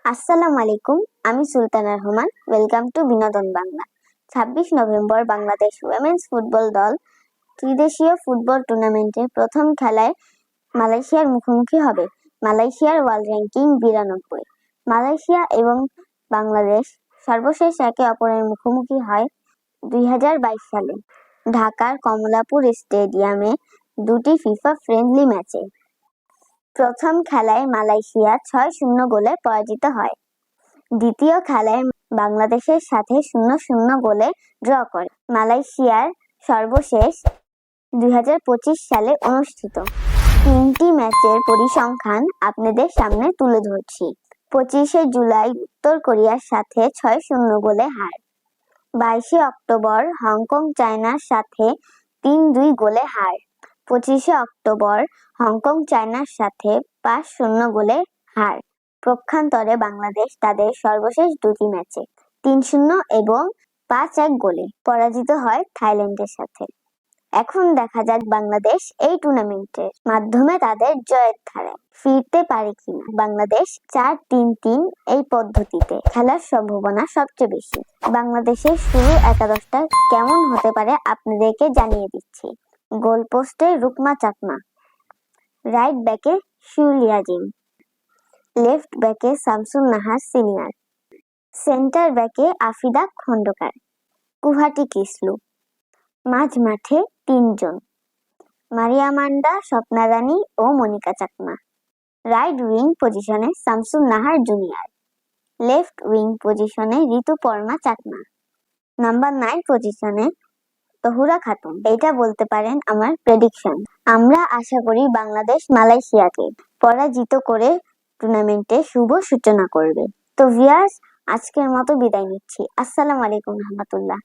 আসসালামু আলাইকুম, আমি সুলতানা রহমান। ওয়েলকাম টু বিনোদন Bangla. ২৬ November Bangladesh women's football দল ত্রিদেশীয় ফুটবল টুর্নামেন্টের প্রথম খেলায় মালয়েশিয়ার মুখোমুখি হবে। মালয়েশিয়ার ওয়ার্ল্ড র্যাঙ্কিং ৯২। মালয়েশিয়া এবং বাংলাদেশ সর্বশেষ একে অপরের মুখোমুখি হয় ২০২২ সালে ঢাকার কমলাপুর স্টেডিয়ামে দুটি ফিফা ফ্রেন্ডলি ম্যাচে। প্রথম খেলায় মালয়েশিয়া ৬-০ গোলে পরাজিত হয়। দ্বিতীয় খেলায় বাংলাদেশের সাথে ০-০ গোলে ড্র করে। মালয়েশিয়ার সর্বশেষ ২০২৫ সালে অনুষ্ঠিত ৩টি ম্যাচের পরিসংখ্যান আপনাদের সামনে তুলে ধরছি। ২৫শে জুলাই উত্তর কোরিয়ার সাথে ৬-০ গোলে হার। ২২শে অক্টোবর হংকং চায়নার সাথে ৩-২ গোলে হার। ২৫শে অক্টোবর হংকং চায়নার সাথে ৫-০ গোলে হার। পক্ষান্তরে বাংলাদেশ তাদের সর্বশেষ দুটি ম্যাচে ৩-০ এবং ৫-১ গোলে পরাজিত হয় থাইল্যান্ডের সাথে। এখন দেখা যাক বাংলাদেশ এই টুর্নামেন্টের মাধ্যমে তাদের জয়ের ধারায় ফিরতে পারে কিনা। বাংলাদেশ ৪-৩-৩ এই পদ্ধতিতে খেলার সম্ভাবনা সবচেয়ে বেশি। বাংলাদেশের শুরু একাদশটা কেমন হতে পারে আপনাদেরকে জানিয়ে দিচ্ছি। গোলপোস্টে রুকমা চাকমা, রাইট ব্যাকে শিউলি আজিম, লেফট ব্যাকে শামসুন নাহার সিনিয়র, সেন্টার ব্যাকে আফিদা খন্দকার, কুহাটি কিসলু। মাঝ মাঠে ৩ জন, মারিয়া মান্ডা, স্বপ্না রানী ও মনিকা চাকমা। রাইট উইং পজিশনে Shamsun Nahar junior, left wing পজিশনে ঋতুপর্ণা চাকমা, নাম্বার 9 পজিশনে তহুরা খাতুন। এটা বলতে পারেন আমার প্রেডিকশন। আমরা আশা করি বাংলাদেশ মালয়েশিয়াকে পরাজিত করে টুর্নামেন্টে শুভ সূচনা করবে। তো ভিউয়ার্স, আজকের মতো বিদায় নিচ্ছি। আসসালামু আলাইকুম রহমতুল্লাহ।